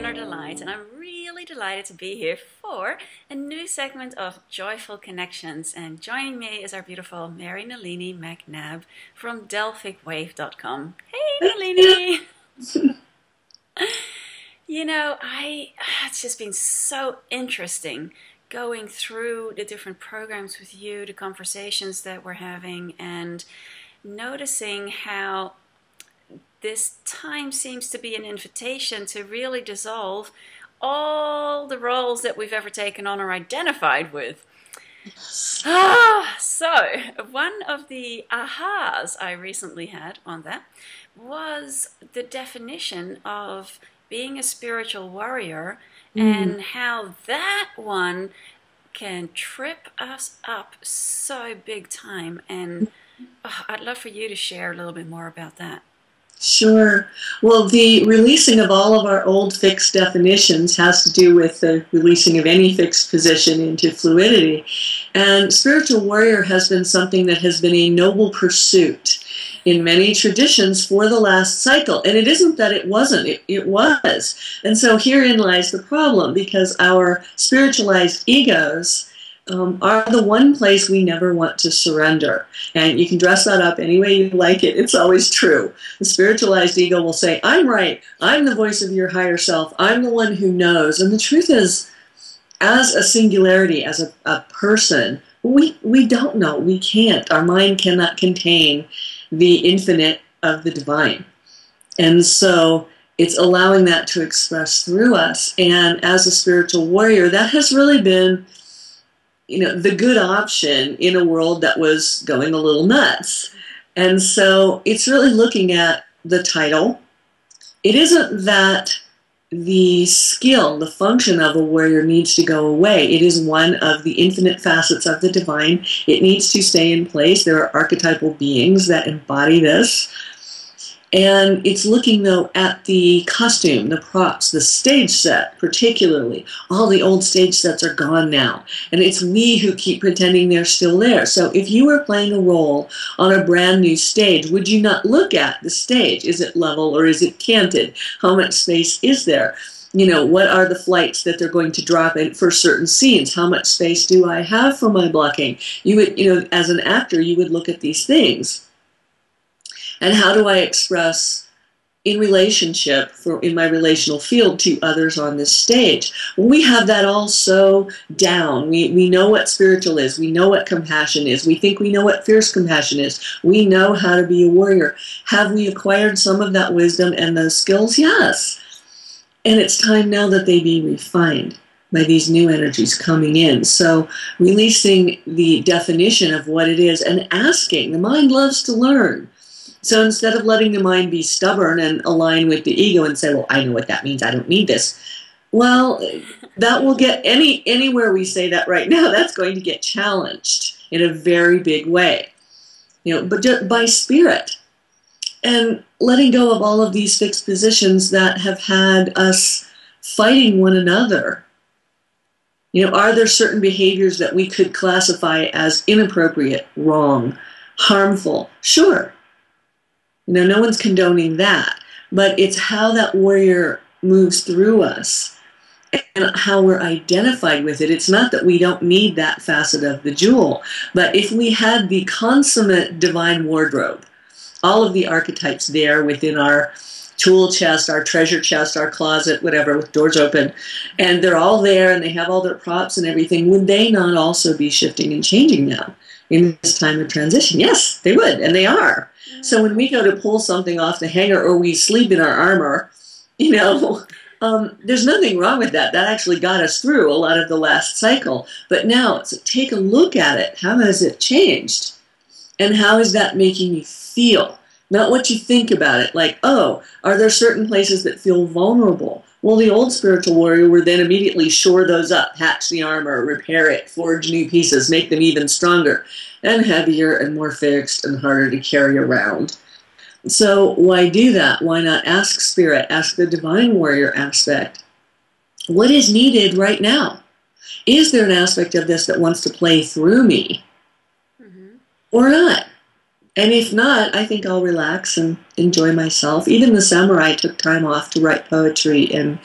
Innerdelight, and I'm really delighted to be here for a new segment of Joyful Connections. And joining me is our beautiful Nalini MacNab from delphicwave.com. Hey, Nalini! It's just been so interesting going through the different programs with you, the conversations that we're having, and noticing how this time seems to be an invitation to really dissolve all the roles that we've ever taken on or identified with. So one of the ahas I recently had on that was the definition of being a spiritual warrior and how that one can trip us up so big time. And I'd love for you to share a little bit more about that. Sure. Well, the releasing of all of our old fixed definitions has to do with the releasing of any fixed position into fluidity. And spiritual warrior has been something that has been a noble pursuit in many traditions for the last cycle. And it isn't that it wasn't, it was. And so herein lies the problem, because our spiritualized egos are the one place we never want to surrender. And you can dress that up any way you like it. It's always true. The spiritualized ego will say, I'm right. I'm the voice of your higher self. I'm the one who knows. And the truth is, as a singularity, as a person, we don't know. We can't. Our mind cannot contain the infinite of the divine. And so it's allowing that to express through us. And as a spiritual warrior, that has really been the good option in a world that was going a little nuts. And so it's really looking at the title. It isn't that the skill, the function of a warrior needs to go away. It is one of the infinite facets of the divine. It needs to stay in place. There are archetypal beings that embody this. And it's looking, though, at the costume, the props, the stage set, particularly. All the old stage sets are gone now. And it's we who keep pretending they're still there. So if you were playing a role on a brand new stage, would you not look at the stage? Is it level or is it canted? How much space is there? What are the flights that they're going to drop in for certain scenes? How much space do I have for my blocking? You would, as an actor, you would look at these things. And how do I express in relationship, in my relational field, to others on this stage? Well, we have that all so down. We know what spiritual is. We know what compassion is. We think we know what fierce compassion is. We know how to be a warrior. Have we acquired some of that wisdom and those skills? Yes. And it's time now that they be refined by these new energies coming in. So releasing the definition of what it is and asking. The mind loves to learn. So instead of letting the mind be stubborn and align with the ego and say, well, I know what that means, I don't need this. Well, that will get anywhere we say that right now, that's going to get challenged in a very big way. But just by spirit. And letting go of all of these fixed positions that have had us fighting one another. Are there certain behaviors that we could classify as inappropriate, wrong, harmful? Sure. No one's condoning that, but it's how that warrior moves through us and how we're identified with it. It's not that we don't need that facet of the jewel, but if we had the consummate divine wardrobe, all of the archetypes there within our tool chest, our treasure chest, our closet, whatever, with doors open, and they're all there and they have all their props and everything, would they not also be shifting and changing now in this time of transition? Yes, they would, and they are. So when we go to pull something off the hanger or we sleep in our armor, there's nothing wrong with that. That actually got us through a lot of the last cycle. But now, take a look at it. How has it changed? And how is that making you feel? Not what you think about it. Like, oh, are there certain places that feel vulnerable? Well, the old spiritual warrior would then immediately shore those up, patch the armor, repair it, forge new pieces, make them even stronger and heavier and more fixed and harder to carry around. So why do that? Why not ask spirit, ask the divine warrior aspect, what is needed right now? Is there an aspect of this that wants to play through me or not? And if not, I think I'll relax and enjoy myself. Even the samurai took time off to write poetry and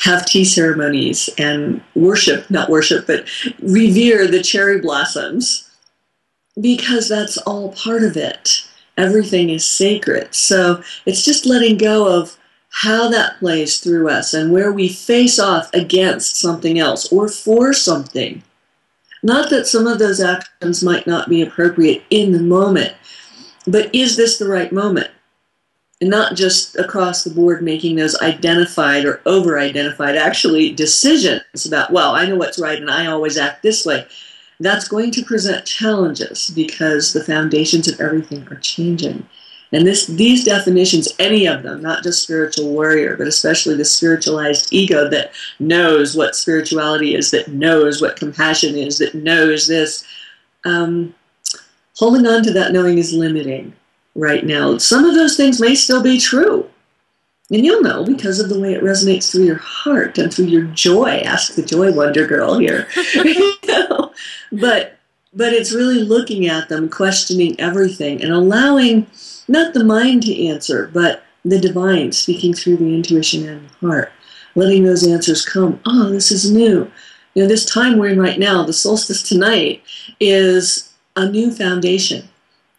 have tea ceremonies and worship, not worship, but revere the cherry blossoms, because that's all part of it. Everything is sacred. So it's just letting go of how that plays through us and where we face off against something else or for something. Not that some of those actions might not be appropriate in the moment, but is this the right moment? And not just across the board making those identified or over-identified, actually decisions about, well, I know what's right and I always act this way. That's going to present challenges because the foundations of everything are changing. And these definitions, any of them, not just spiritual warrior, but especially the spiritualized ego that knows what spirituality is, that knows what compassion is, that knows this, holding on to that knowing is limiting right now. Some of those things may still be true. And you'll know because of the way it resonates through your heart and through your joy. Ask the joy wonder girl here. You know? But it's really looking at them, questioning everything, and allowing not the mind to answer, but the divine speaking through the intuition and the heart. Letting those answers come. Oh, this is new. You know, this time we're in right now, the solstice tonight, is a new foundation.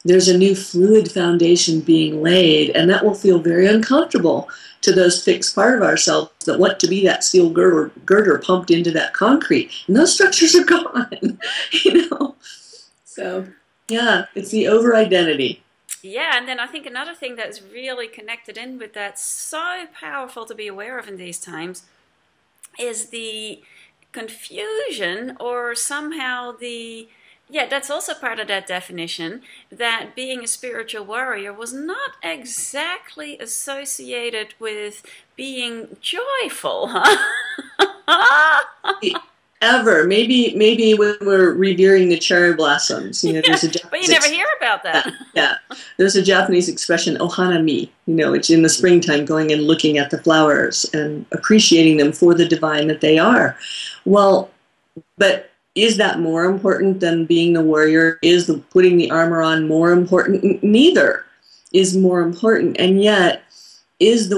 There's a new fluid foundation being laid, and that will feel very uncomfortable to those fixed part of ourselves that want to be that steel girder pumped into that concrete. And those structures are gone, you know. So, yeah, it's the over-identity. Yeah, and then I think another thing that's really connected in with that, so powerful to be aware of in these times, is the confusion, or somehow that's also part of that definition, that being a spiritual warrior was not exactly associated with being joyful, huh? Ever. Maybe when we're revering the cherry blossoms, you know, there's a Japanese, but you never hear about that. Yeah. There's a Japanese expression, ohanami, you know, which in the springtime, going and looking at the flowers and appreciating them for the divine that they are. Well, but is that more important than being the warrior? Is the putting the armor on more important? Neither is more important. And yet, is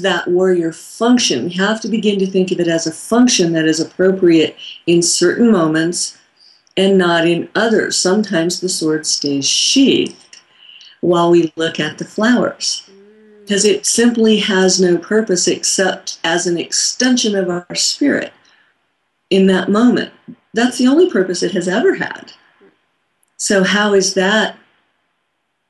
that warrior function? We have to begin to think of it as a function that is appropriate in certain moments and not in others. Sometimes the sword stays sheathed while we look at the flowers, because it simply has no purpose except as an extension of our spirit in that moment. That's the only purpose it has ever had. So how is that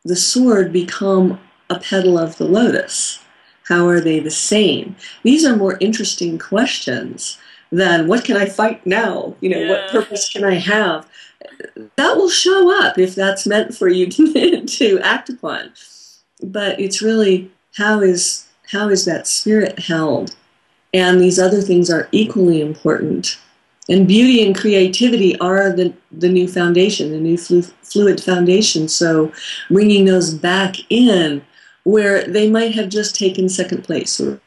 the sword become a petal of the lotus? How are they the same? These are more interesting questions than what can I fight now? You know, what purpose can I have? That will show up if that's meant for you to act upon. But it's really how is that spirit held? And these other things are equally important. And beauty and creativity are the new foundation, the new fluid foundation. So bringing those back in where they might have just taken second place or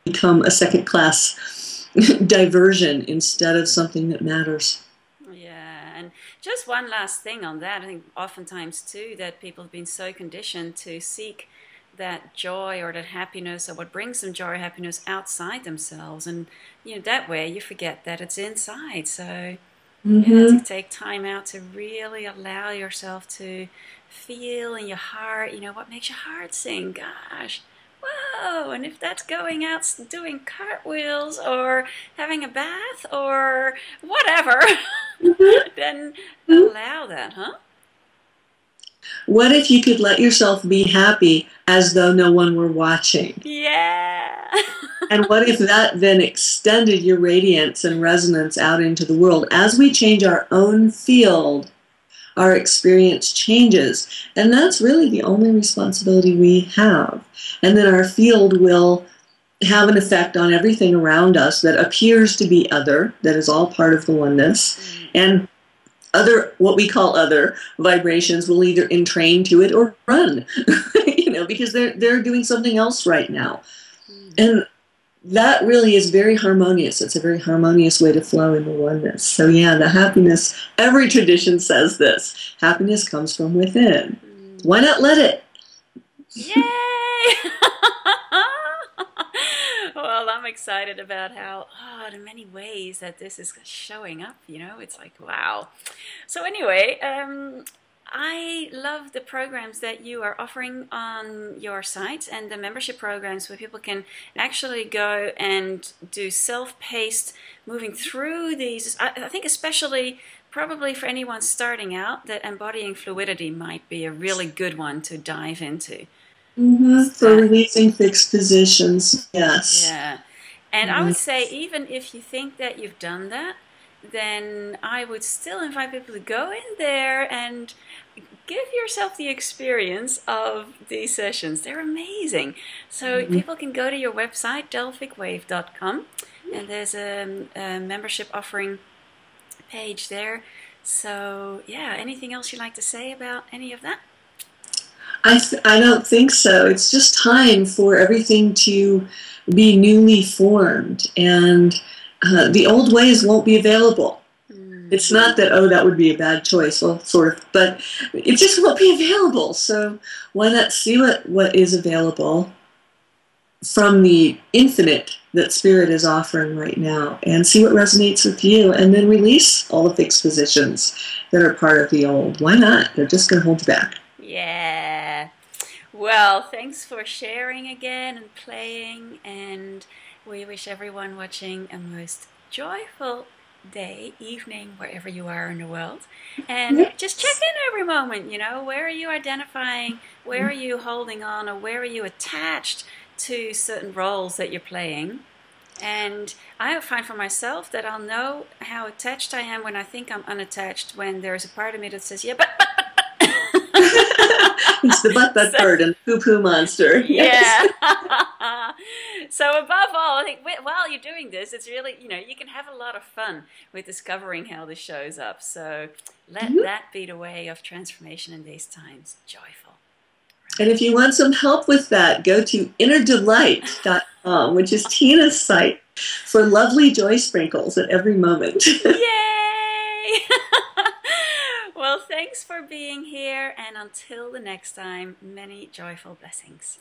become a second-class diversion instead of something that matters. Yeah, and just one last thing on that. I think oftentimes, too, that people have been so conditioned to seek that joy or that happiness or what brings them joy or happiness outside themselves. And, you know, that way you forget that it's inside. So to take time out to really allow yourself to feel in your heart, you know, what makes your heart sing. Gosh, whoa, and if that's going out doing cartwheels or having a bath or whatever, then allow that, huh? What if you could let yourself be happy as though no one were watching? Yeah. And what if that then extended your radiance and resonance out into the world? As we change our own field, our experience changes. And that's really the only responsibility we have. And then our field will have an effect on everything around us that appears to be other, that is all part of the oneness. And other, what we call other vibrations, will either entrain to it or run, you know, because they're doing something else right now. And that really is very harmonious. It's a very harmonious way to flow in the oneness. So yeah, the happiness, every tradition says this, happiness comes from within. why not let it? Yay! Well, I'm excited about how, the many ways that this is showing up, you know, it's like, wow. So anyway, I love the programs that you are offering on your site and the membership programs where people can actually go and do self-paced moving through these. I think especially probably for anyone starting out that embodying fluidity might be a really good one to dive into. For releasing fixed positions, yes. Yeah. And I would say even if you think that you've done that, then I would still invite people to go in there and give yourself the experience of these sessions. They're amazing. So people can go to your website, delphicwave.com, and there's a membership offering page there. So yeah, anything else you'd like to say about any of that? I don't think so. It's just time for everything to be newly formed, and the old ways won't be available. It's not that, oh, that would be a bad choice, well, sort of, but it just won't be available. So why not see what is available from the infinite that Spirit is offering right now, and see what resonates with you, and then release all the fixed positions that are part of the old. Why not? They're just going to hold you back. Yeah. Well, thanks for sharing again and playing, and we wish everyone watching a most joyful day, evening, wherever you are in the world. And just check in every moment, you know, where are you identifying, where are you holding on, or where are you attached to certain roles that you're playing. And I find for myself that I'll know how attached I am when I think I'm unattached, when there's a part of me that says, yeah, but. It's the butt bird and poo-poo monster. Yeah. So above all, I think while you're doing this, it's really, you know, you can have a lot of fun with discovering how this shows up. So let that be the way of transformation in these times. Joyful. Right? And if you want some help with that, go to Innerdelight.com, which is Tina's site for lovely joy sprinkles at every moment. Yay! Well, thanks for being here, and until the next time, many joyful blessings.